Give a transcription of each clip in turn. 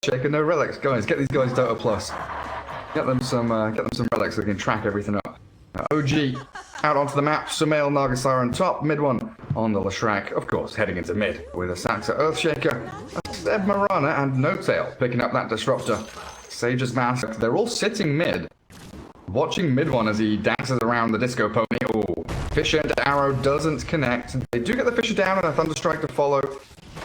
Shaker, no relics, guys. Get these guys DOTA Plus. Get them some relics so they can track everything up. OG out onto the map. Sumail, Nagasara on top. Mid one on the Leshrac, of course, heading into mid with a Saxa Earthshaker, a Steb Marana, and No Tail picking up that disruptor. Sage's Mask. They're all sitting mid, watching mid one as he dances around the disco pony. Oh, Fisher and Arrow doesn't connect. They do get the Fisher down and a Thunderstrike to follow.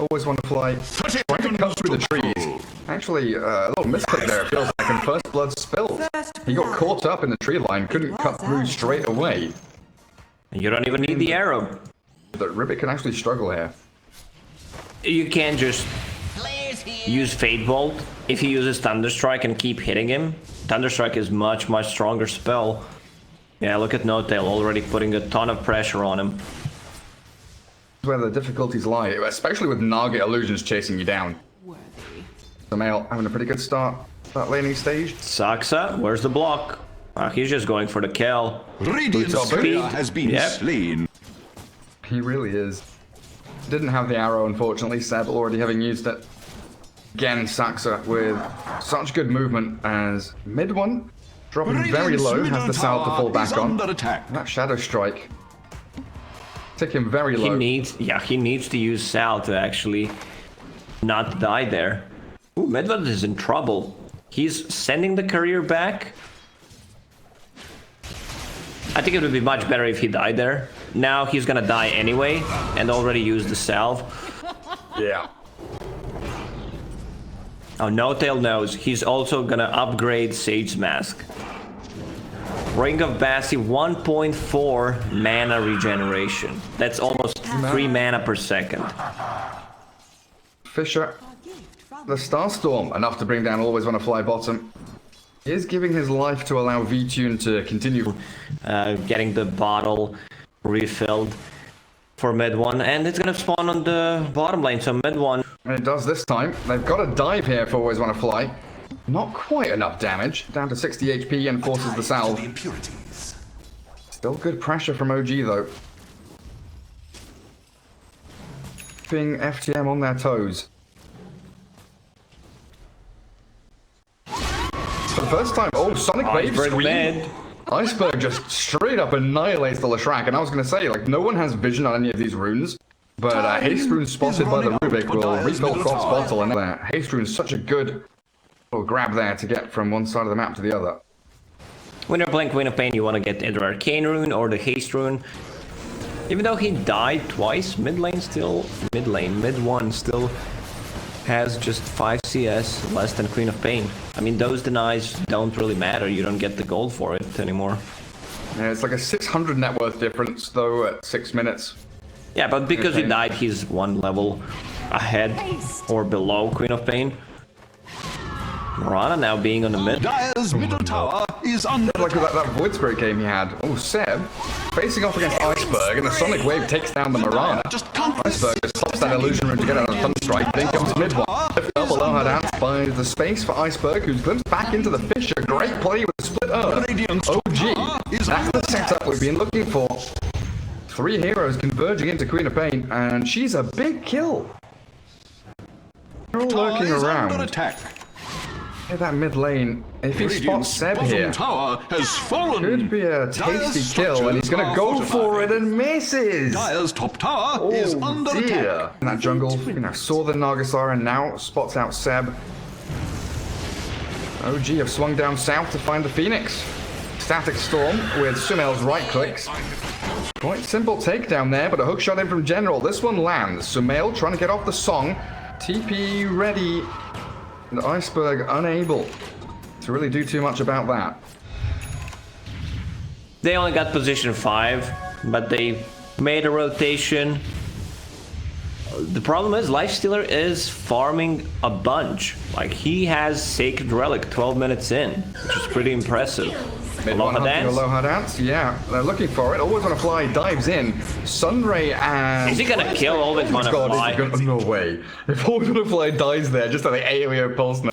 Always want to fly. Trying to cut through the trees. Actually, a little misclick there, it feels like, and First Blood spilled. He got caught up in the tree line, couldn't cut through straight away. You don't even need the arrow. But Ribbit can actually struggle here. You can just use Fate Bolt. If he uses Thunderstrike and keep hitting him, Thunderstrike is much stronger spell. Yeah, look at No Tail already putting a ton of pressure on him. Where the difficulties lie, especially with Naga illusions chasing you down. Sumail having a pretty good start that laning stage. Saxa, where's the block? He's just going for the kill. Radiant Spear has been slain. He really is. Didn't have the arrow, unfortunately. Seb already having used it. Again, Saxa with such good movement as mid one dropping very low, has the salve to fall back on. That Shadow Strike. Take him very low. He needs to use Sal to actually not die there. Ooh, Medved is in trouble. He's sending the courier back. I think it would be much better if he died there. Now he's gonna die anyway, and already used the salve. Yeah. Oh, No Tail knows. He's also gonna upgrade Sage's Mask. Ring of Bassi, 1.4 mana regeneration. That's almost 3 mana per second. Fisher, the Starstorm, enough to bring down Always Wanna Fly bottom. He is giving his life to allow V-Tune to continue. Getting the bottle refilled for mid one, and it's gonna spawn on the bottom lane, so mid one. And it does this time. They've got a dive here for Always Wanna Fly. Not quite enough damage. Down to 60 HP and forces the salve. Still good pressure from OG though. Keeping FTM on their toes. For the first time, Sonic Wave screen. Iceberg just straight up annihilates the Leshrac, and I was going to say, like, no one has vision on any of these runes, but Haste Rune spotted by the Rubik will refill Crof's bottle, and Haste Rune is such a good little grab there to get from one side of the map to the other. When you're playing Queen of Pain, you want to get either Arcane Rune or the Haste Rune. Even though he died twice, mid one still has just 5 CS less than Queen of Pain. I mean, those denies don't really matter. You don't get the gold for it anymore. Yeah, it's like a 600 net worth difference, though, at 6 minutes. Yeah, but because he died, he's 1 level ahead or below Queen of Pain. Marana now being on the mid. Dire's middle tower is under like that Void Spirit game he had. Oh, Seb facing off against Iceberg, and the Sonic Wave takes down the Marana. Iceberg just stops that illusion room to get out of the Thunderstrike. Then comes mid one. Double low hard out by the space for Iceberg, who's glimpsed back into the Fisher. Great play with the split Earth. OG. That's the setup we've been looking for. 3 heroes converging into Queen of Pain, and she's a big kill. They're all lurking around. Hit that mid lane. If he spots Seb here, could be a tasty kill, and he's gonna go for it and misses. Dire's top tower is under attack. In that jungle, saw the Nagasara and now spots out Seb. OG have swung down south to find the Phoenix. Static Storm with Sumail's right clicks. Quite simple takedown there, but a hook shot in from General. This one lands. Sumail trying to get off the song. TP ready. And Iceberg unable to really do too much about that. They only got position 5, but they made a rotation. The problem is Lifestealer is farming a bunch. Like, he has Sacred Relic 12 minutes in, which is pretty impressive. Aloha Dance, yeah, they're looking for it. Always Wanna Fly dives in. Sunray and... Is he gonna kill Always Wanna Fly? No way. If Always Wanna Fly dies there, just at the AoE pulse now.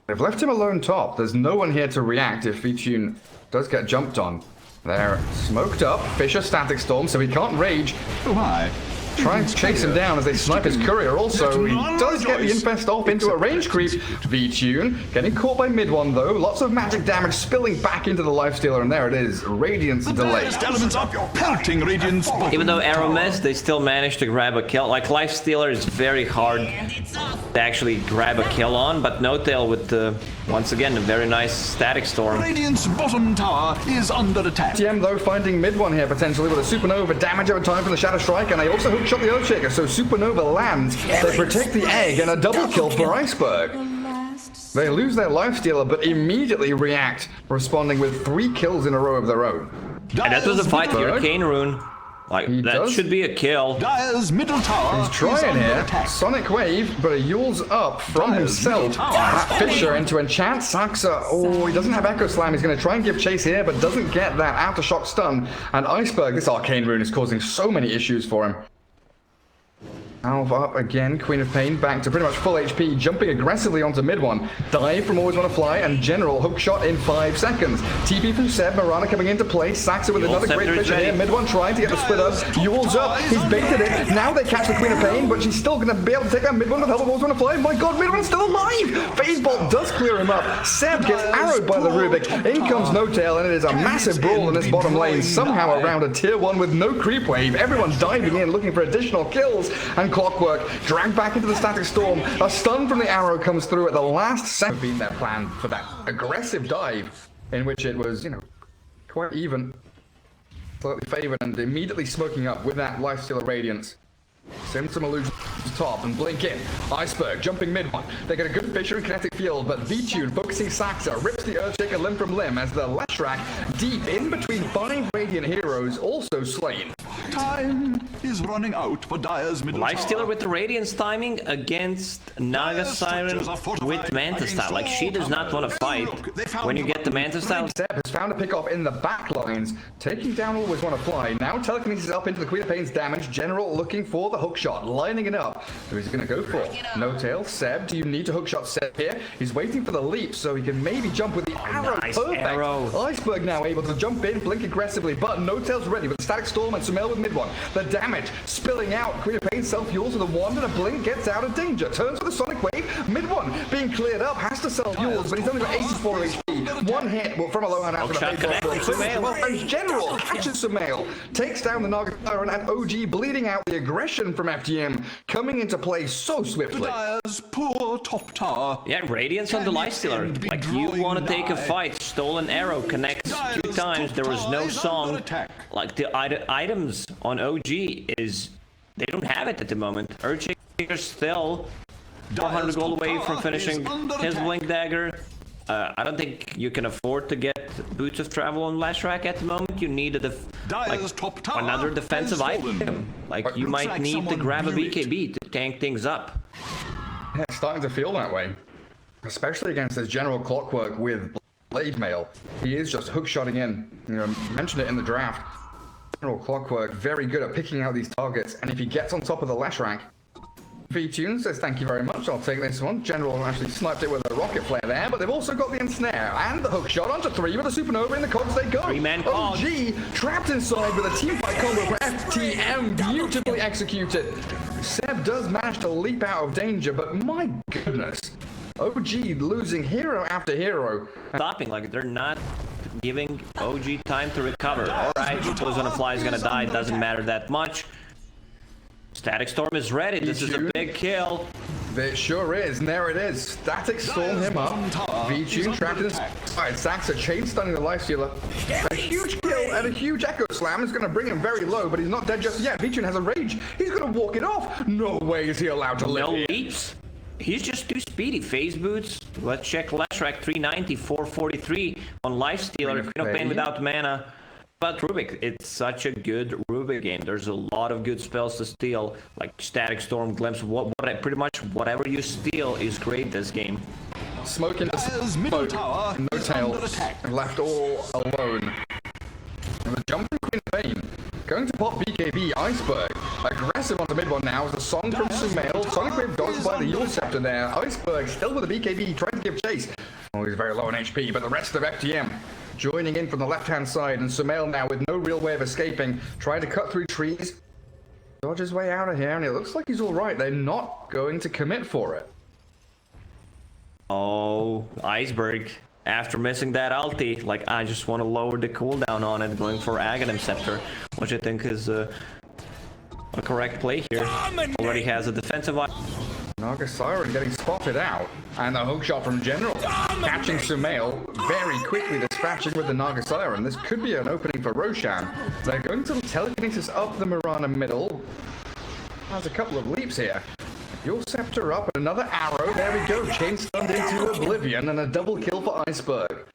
They've left him alone top. There's no one here to react if V-Tune does get jumped on. They're smoked up. Fisher Static Storm, so he can't rage. Oh my. try and chase him down as they snipe his courier. Also, he does get the infest off into a range creep. V-Tune getting caught by mid one though. Lots of magic damage spilling back into the lifestealer, and there it is. Radiance delay. Elements of your pelting radiance. Even though Arrow missed, they still managed to grab a kill. Like, lifestealer is very hard to actually grab a kill on, but No Tail with the, once again, a very nice static storm. Radiant's bottom tower is under attack. TM though finding mid one here potentially with a supernova, damage over time from the Shadow Strike, and they also hookshot the Earthshaker, so supernova lands. They protect the egg and a double kill for Iceberg. They lose their lifestealer but immediately react, responding with 3 kills in a row of their own. And that was a fight here, Arcane Rune. Like, that should be a kill. Dire's middle tower. He's trying here. Sonic Wave, but he yules up from himself. That Fisher into Enchant Saxa. Oh, he doesn't have Echo Slam. He's going to try and give chase here, but doesn't get that Aftershock stun. And Iceberg, this Arcane Rune is causing so many issues for him. Alv up again, Queen of Pain back to pretty much full HP, jumping aggressively onto mid one. Dive from Always Wanna Fly, and General hook shot in 5 seconds. TP from Seb, Marana coming into play, Saxa with another great Fisher here. Mid one trying to get the split up, Yule's up, he's baited it. Now they catch the Queen of Pain, but she's still gonna be able to take out mid one with help of Always Wanna Fly. My god, mid one's still alive! Phase Bolt does clear him up. Seb gets arrowed by the Rubik. In comes No Tail, and it is a massive brawl in this bottom lane, somehow around a tier 1 with no creep wave. Everyone diving in, looking for additional kills, and Clockwork dragged back into the static storm. A stun from the arrow comes through at the last second. Been their plan for that aggressive dive, in which it was, you know, quite even, slightly favored, and immediately smoking up with that lifestealer radiance. Send some illusion to top and blink in. Iceberg jumping mid one. They get a good Fisher and kinetic field, but V-Tune focusing Saxa rips the Earthshaker limb from limb as the Leshrac deep in between 5 Radiant heroes also slain. Time is running out for Dire's middle Lifestealer tower. with the Radiance timing against Naga Siren with Manta Style. Like, she does not want to fight when you get the Manta Style. Seb has found a pick off in the back lines, taking down Always Wanna Fly. Now telekinesis up into the Queen of Pain's damage. General looking for the hookshot, lining it up. Who is he going to go for? No Tail. Seb, do you need to hookshot Seb here? He's waiting for the leap so he can maybe jump with the arrow. Nice Perfect. arrow. Iceberg now able to jump in, blink aggressively, but No Tail's ready with the Static Storm and Sumail with mid one. The damage spilling out. Queen of Pain self-fuels with a wand and a blink, gets out of danger. Turns for the Sonic Wave. Mid one being cleared up, has to self-fuels, but he's only got 84 HP. One hit from a low hand after the Sumail. General catches Sumail, takes down the Naga Siren, and OG bleeding out. The aggression from FTM coming into play so swiftly. Dire's poor top tower. Yeah, Radiance on the Lifestealer. Like, you want to take a fight. Stolen Arrow connects 2 times. There was no song. Like, the items on OG is, they don't have it at the moment. Earthshaker still 400 gold away from finishing his Blink Dagger. I don't think you can afford to get Boots of Travel on Leshrac at the moment. You need another defensive item. Like, you might need to grab a BKB to tank things up. Yeah, it's starting to feel that way. Especially against this General Clockwork with Blade Mail. He is just hookshotting in. You know, mentioned it in the draft. General Clockwork, very good at picking out these targets, and if he gets on top of the Leshrac, V-Tune says thank you very much, I'll take this one. General actually sniped it with a rocket flare there, but they've also got the ensnare and the hook shot onto 3 with a supernova in the cogs they go. 3-man OG trapped inside with a team fight combo for FTM, beautifully executed. Seb does manage to leap out of danger, but my goodness, OG losing hero after hero. Stopping, like, they're not giving OG time to recover. Alright, Always Wanna Fly is gonna die, doesn't matter that much. Static Storm is ready. This is a big kill. It sure is, and there it is. Static Storm him up. V-Tune trapped in his side. Saxa chain stunning the Lifestealer. A huge kill and a huge Echo Slam is going to bring him very low, but he's not dead just yet. V-Tune has a rage. He's going to walk it off. No way is he allowed to live. No leaps. He's just too speedy. Phase boots. Let's check Leshrac 390, 443 on Lifestealer. Queen of Pain without mana. But Rubik, it's such a good Rubik game. There's a lot of good spells to steal, like Static Storm, Glimpse, pretty much whatever you steal is great this game. Smoke into smoke, No Tail, left all alone. And the jumping Queen of Pain, going to pop BKB, Iceberg, aggressive onto mid one now, as the song from Sumail, Sonic Wave dodged by the Yule Scepter there, Iceberg still with the BKB, trying to give chase. Oh, he's very low on HP, but the rest of FTM joining in from the left-hand side, and Sumail now with no real way of escaping, trying to cut through trees. dodge his way out of here, and it looks like he's all right. They're not going to commit for it. Oh, Iceberg. After missing that ulti, like, I just want to lower the cooldown on it, going for Aghanim Scepter, which I think is a correct play here. Already has a defensive eye. Naga Siren getting spotted out, and the hook shot from General catching Sumail very quickly, dispatching with the Naga Siren. This could be an opening for Roshan. They're going to telekinesis up the Mirana middle. Has a couple of leaps here. Your Scepter up, and another arrow. There we go. Chain stunned into oblivion, and a double kill for Iceberg.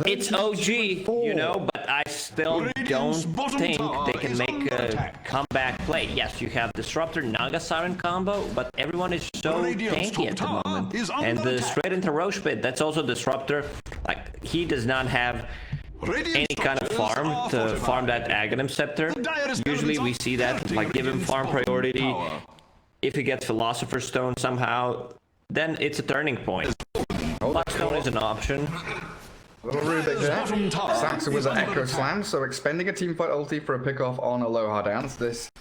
It's OG, you know, but I still don't think they can make a comeback play. Yes, you have Disruptor Naga Siren combo, but everyone is so tanky at the moment. And the straight into Roche Pit, that's also Disruptor. Like, he does not have any kind of farm to farm that Aghanim Scepter. Usually we see that, like, give him farm priority. If he gets Philosopher's Stone somehow, then it's a turning point. Blackstone is an option. Little Rubik there. Saxon was an Echo Slam, so expending a teamfight ulti for a pickoff on Aloha Dance. This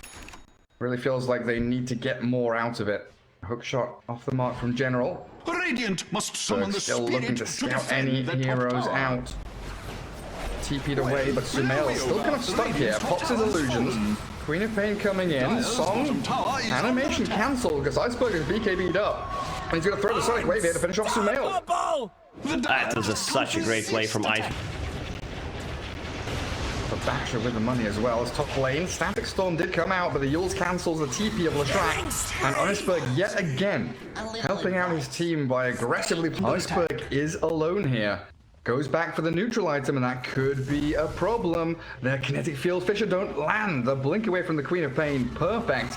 really feels like they need to get more out of it. Hook shot off the mark from General. Radiant must summon the Still looking to spirit scout any heroes out. TP'd away, but Sumail still kind of stuck here. Pops his illusions. Queen of Pain coming in. Song animation cancelled because Iceberg is BKB'd up. And he's going to throw the Sonic Wave here to finish off Sumail. That was such a great play from Ice. The Basher with the money as well as top lane. Static Storm did come out, but the Yules cancels the TP of Lashrak. And Iceberg yet again helping out his team by aggressively. Iceberg is alone here. Goes back for the neutral item, and that could be a problem. Their kinetic field Fisher don't land. The blink away from the Queen of Pain. Perfect.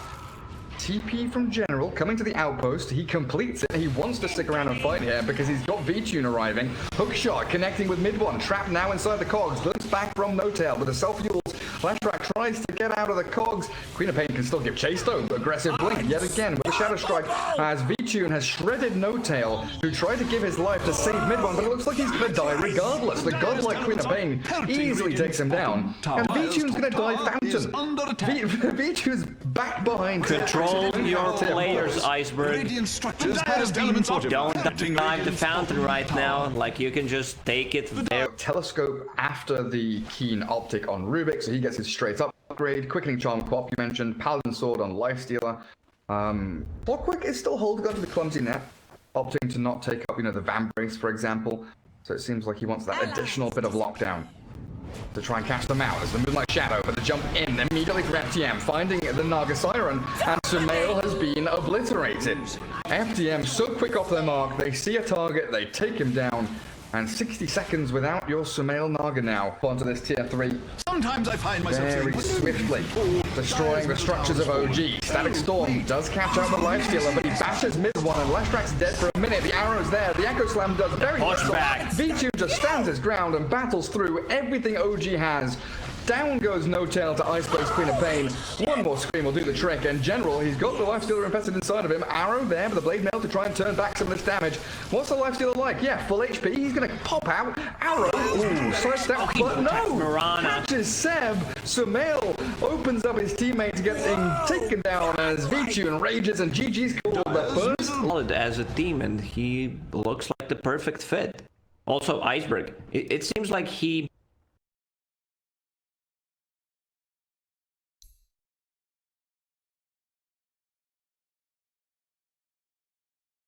TP from General coming to the outpost. He completes it. He wants to stick around and fight here because he's got V-Tune arriving. Hook shot connecting with mid one. Trapped now inside the cogs. Glimpse back from No Tail with a self-fuels. Flashback tries to get out of the cogs. Queen of Pain can still give chase though. Aggressive blink yet again with a Shadow Strike as V-Tune has shredded No Tail, who tried to give his life to save mid one, but it looks like he's gonna die regardless. The godlike Queen of Pain easily takes him down. And V-Tune's gonna die Fountain. V-Tune's back behind. Control your players, Iceberg. Don't dive the Fountain right now. Like, you can just take it there. Telescope after the keen optic on Rubik, so he gets his straight up upgrade. Quickening Charm Quap, you mentioned. Paladin Sword on Lifestealer. Clockwork is still holding onto the clumsy net, opting to not take up, you know, the Vambrace, for example. So it seems like he wants that additional bit of lockdown to try and catch them out as the Moonlight Shadow, but the jump in immediately for FTM, finding the Naga Siren, and Sumail has been obliterated. FTM so quick off their mark, they see a target, they take him down, and 60 seconds without your Sumail Naga now onto this tier 3. Sometimes I find myself Very swiftly destroying the structures of OG. Static Storm does catch out the Lifestealer, but he bashes mid one, and Lashrak's dead for a minute. The arrow's there. The Echo Slam does very much. V2 just stands his ground and battles through everything OG has. Down goes No Tail to Iceberg's Queen of Pain. One more scream will do the trick. And General, he's got the Lifestealer infested inside of him. Arrow there with the Blade Mail to try and turn back some of this damage. What's the Lifestealer like? Yeah, full HP. He's going to pop out. Arrow. Ooh, sidestep. But no! Catches Seb. Sumail opens up his teammate to get him taken down as V2 rages, and GG's called the first. Solid as a team, and he looks like the perfect fit. Also, Iceberg. It seems like he